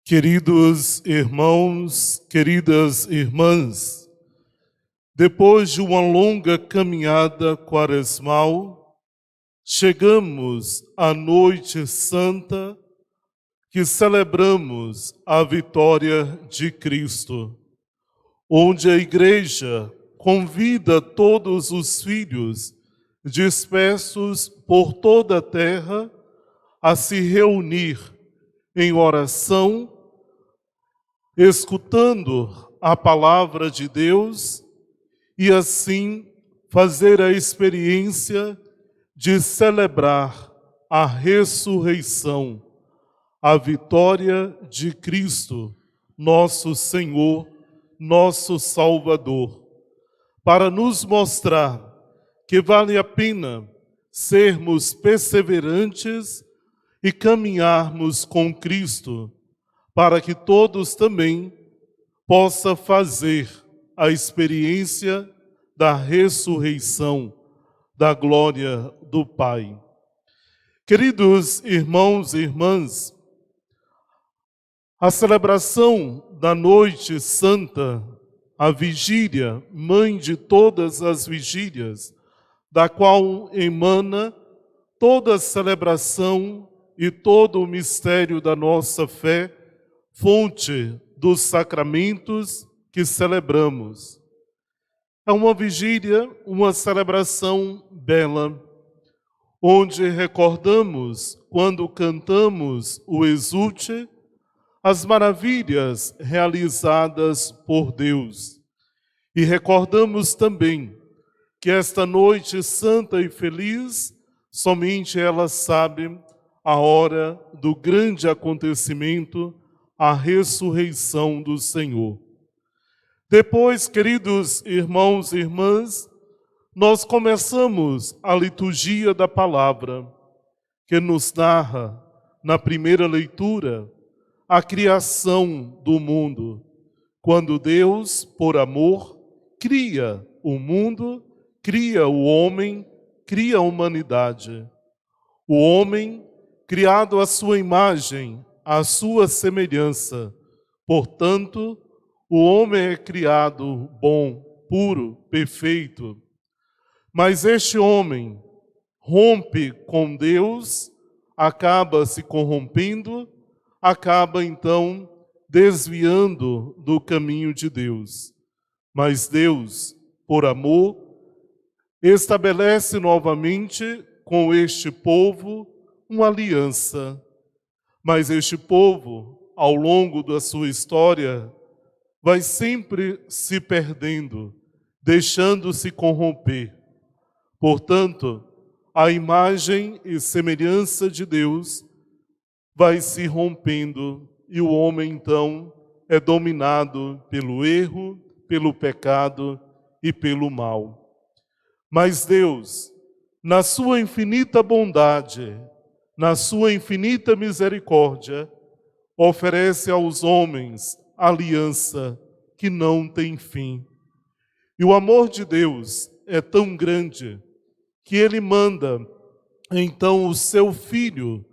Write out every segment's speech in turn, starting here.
Queridos irmãos, queridas irmãs, depois de uma longa caminhada quaresmal, chegamos à Noite Santa, que celebramos a vitória de Cristo, onde a Igreja convida todos os filhos dispersos por toda a terra a se reunir em oração, escutando a palavra de Deus e assim fazer a experiência de celebrar a ressurreição, a vitória de Cristo, nosso Senhor, nosso Salvador, para nos mostrar que vale a pena sermos perseverantes e caminharmos com Cristo, para que todos também possam fazer a experiência da ressurreição, da glória do Pai. Queridos irmãos e irmãs, a celebração da Noite Santa, a vigília, mãe de todas as vigílias, da qual emana toda a celebração e todo o mistério da nossa fé, fonte dos sacramentos que celebramos. É uma vigília, uma celebração bela, onde recordamos, quando cantamos o Exulte, as maravilhas realizadas por Deus. E recordamos também que esta noite santa e feliz, somente ela sabe a hora do grande acontecimento, a ressurreição do Senhor. Depois, queridos irmãos e irmãs, nós começamos a liturgia da palavra, que nos narra, na primeira leitura, a criação do mundo, quando Deus, por amor, cria o mundo, cria o homem, cria a humanidade. O homem, criado à sua imagem, à sua semelhança. Portanto, o homem é criado bom, puro, perfeito. Mas este homem rompe com Deus, acaba se corrompendo, acaba então desviando do caminho de Deus. Mas Deus, por amor, estabelece novamente com este povo uma aliança. Mas este povo, ao longo da sua história, vai sempre se perdendo, deixando-se corromper. Portanto, a imagem e semelhança de Deus vai se rompendo e o homem, então, é dominado pelo erro, pelo pecado e pelo mal. Mas Deus, na sua infinita bondade, na sua infinita misericórdia, oferece aos homens aliança que não tem fim. E o amor de Deus é tão grande que Ele manda, então, o seu Filho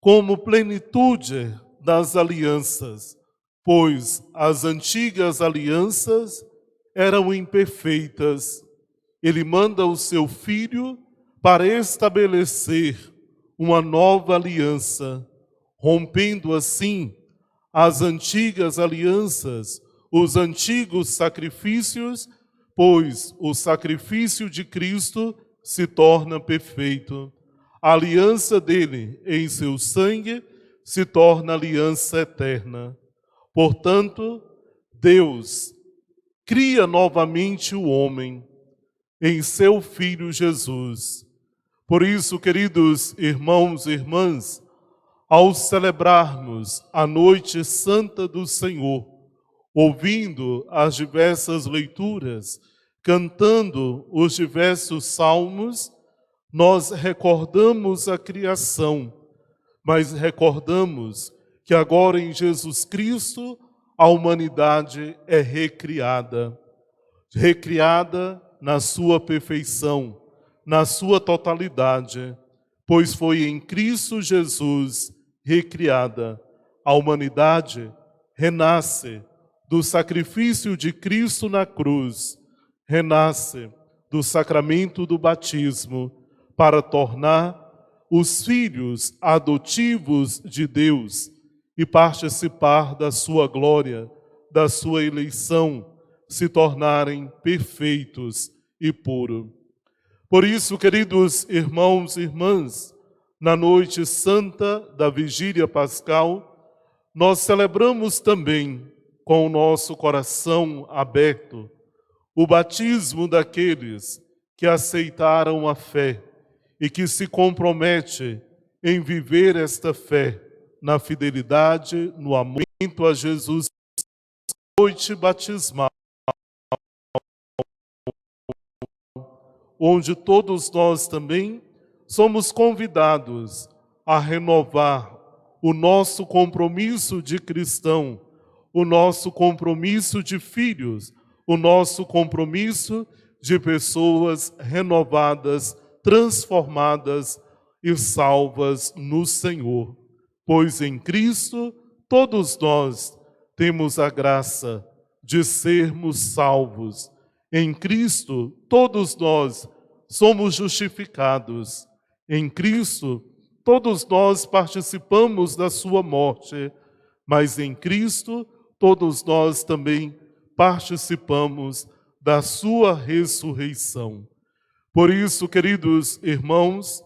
como plenitude das alianças, pois as antigas alianças eram imperfeitas. Ele manda o seu Filho para estabelecer uma nova aliança, rompendo assim as antigas alianças, os antigos sacrifícios, pois o sacrifício de Cristo se torna perfeito. A aliança dele em seu sangue se torna aliança eterna. Portanto, Deus cria novamente o homem em seu Filho Jesus. Por isso, queridos irmãos e irmãs, ao celebrarmos a Noite Santa do Senhor, ouvindo as diversas leituras, cantando os diversos salmos, nós recordamos a criação, mas recordamos que agora em Jesus Cristo a humanidade é recriada na sua perfeição, na sua totalidade, pois foi em Cristo Jesus recriada A humanidade renasce do sacrifício de Cristo na cruz, renasce do sacramento do batismo para tornar os filhos adotivos de Deus e participar da sua glória, da sua eleição, se tornarem perfeitos e puros. Por isso, queridos irmãos e irmãs, na noite santa da Vigília Pascal, nós celebramos também, com o nosso coração aberto, o batismo daqueles que aceitaram a fé e que se compromete em viver esta fé na fidelidade, no amor a Jesus, noite batismal, onde todos nós também somos convidados a renovar o nosso compromisso de cristão, o nosso compromisso de filhos, o nosso compromisso de pessoas renovadas, transformadas e salvas no Senhor. Pois em Cristo todos nós temos a graça de sermos salvos. Em Cristo todos nós somos justificados. Em Cristo todos nós participamos da sua morte, mas em Cristo todos nós também participamos da sua ressurreição. Por isso, queridos irmãos,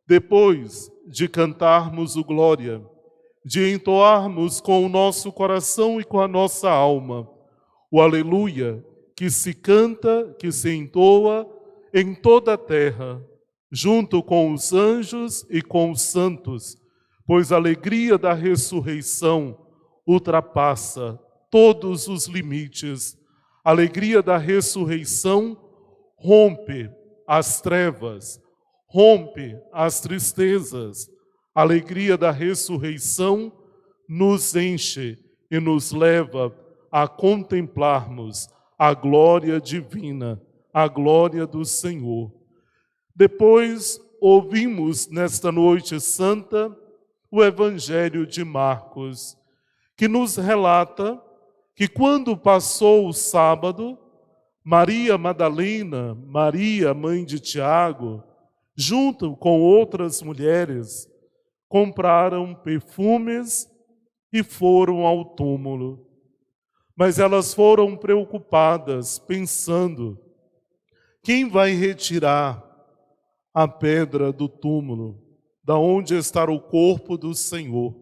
depois de cantarmos o Glória, de entoarmos com o nosso coração e com a nossa alma o Aleluia, que se canta, que se entoa em toda a terra, junto com os anjos e com os santos, pois a alegria da ressurreição ultrapassa todos os limites. A alegria da ressurreição rompe as trevas, rompe as tristezas. A alegria da ressurreição nos enche e nos leva a contemplarmos a glória divina, a glória do Senhor. Depois, ouvimos nesta noite santa o Evangelho de Marcos, que nos relata que quando passou o sábado, Maria Madalena, Maria, mãe de Tiago, junto com outras mulheres, compraram perfumes e foram ao túmulo. Mas elas foram preocupadas, pensando: quem vai retirar a pedra do túmulo, da onde está o corpo do Senhor?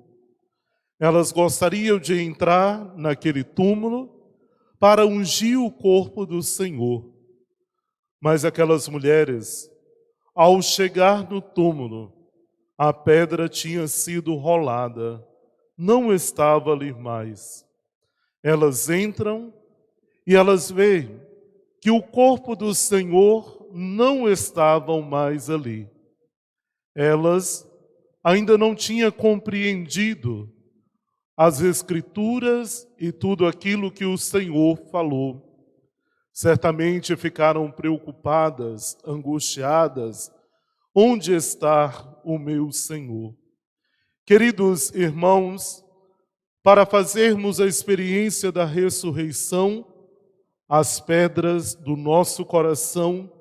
Elas gostariam de entrar naquele túmulo para ungir o corpo do Senhor. Mas aquelas mulheres, ao chegar no túmulo, a pedra tinha sido rolada, não estava ali mais. Elas entram e elas veem que o corpo do Senhor não estava mais ali. Elas ainda não tinham compreendido as Escrituras e tudo aquilo que o Senhor falou. Certamente ficaram preocupadas, angustiadas. Onde está o meu Senhor? Queridos irmãos, para fazermos a experiência da ressurreição, as pedras do nosso coração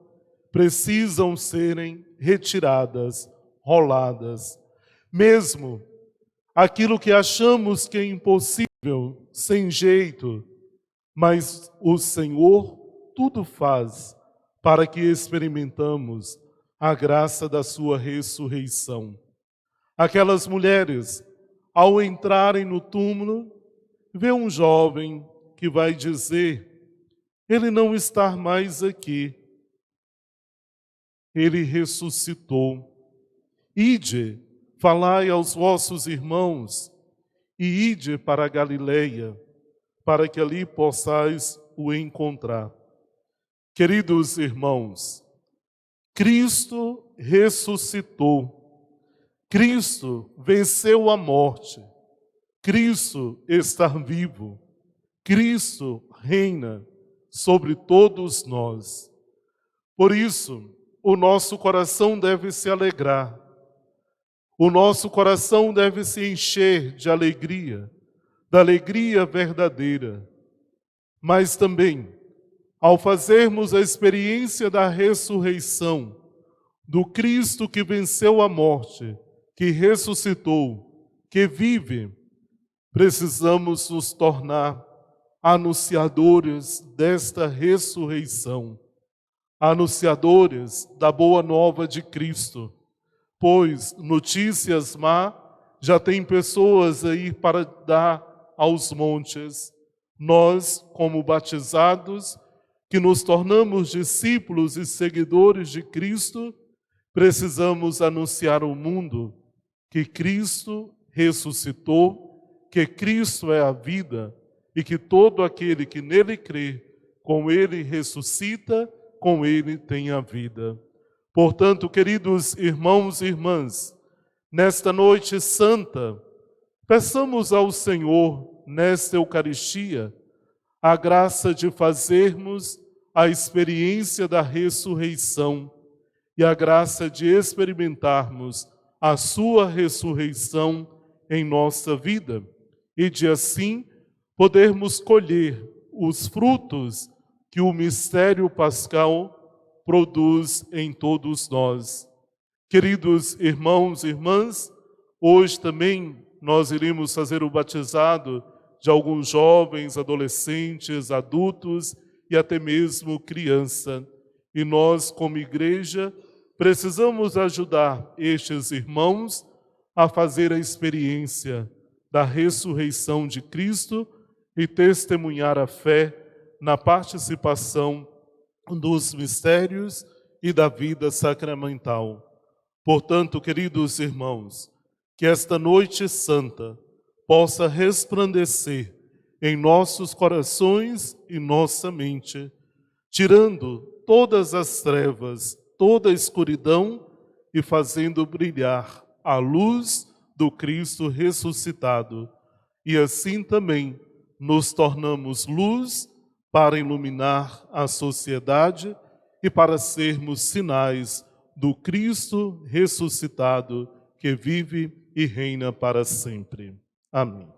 precisam serem retiradas, roladas. Mesmo aquilo que achamos que é impossível, sem jeito, mas o Senhor tudo faz para que experimentamos a graça da sua ressurreição. Aquelas mulheres, ao entrarem no túmulo, vê um jovem que vai dizer: ele não está mais aqui, ele ressuscitou. Ide, falai aos vossos irmãos, e ide para a Galileia, para que ali possais o encontrar. Queridos irmãos, Cristo ressuscitou. Cristo venceu a morte. Cristo está vivo. Cristo reina sobre todos nós. Por isso, o nosso coração deve se alegrar. O nosso coração deve se encher de alegria, da alegria verdadeira. Mas também, ao fazermos a experiência da ressurreição, do Cristo que venceu a morte, que ressuscitou, que vive, precisamos nos tornar anunciadores desta ressurreição, anunciadores da boa nova de Cristo, pois notícias má já tem pessoas aí para dar aos montes. Nós, como batizados, que nos tornamos discípulos e seguidores de Cristo, precisamos anunciar ao mundo que Cristo ressuscitou, que Cristo é a vida e que todo aquele que nele crê, com ele ressuscita, com ele tem a vida. Portanto, queridos irmãos e irmãs, nesta noite santa, peçamos ao Senhor, nesta Eucaristia, a graça de fazermos a experiência da ressurreição e a graça de experimentarmos a sua ressurreição em nossa vida e de assim podermos colher os frutos que o mistério pascal produz em todos nós. Queridos irmãos e irmãs, hoje também nós iremos fazer o batizado de alguns jovens, adolescentes, adultos e até mesmo criança. E nós, como igreja, precisamos ajudar estes irmãos a fazer a experiência da ressurreição de Cristo e testemunhar a fé na participação dos mistérios e da vida sacramental. Portanto, queridos irmãos, que esta noite santa possa resplandecer em nossos corações e nossa mente, tirando todas as trevas, toda a escuridão e fazendo brilhar a luz do Cristo ressuscitado. E assim também nos tornamos luz para iluminar a sociedade e para sermos sinais do Cristo ressuscitado que vive e reina para sempre. Amém.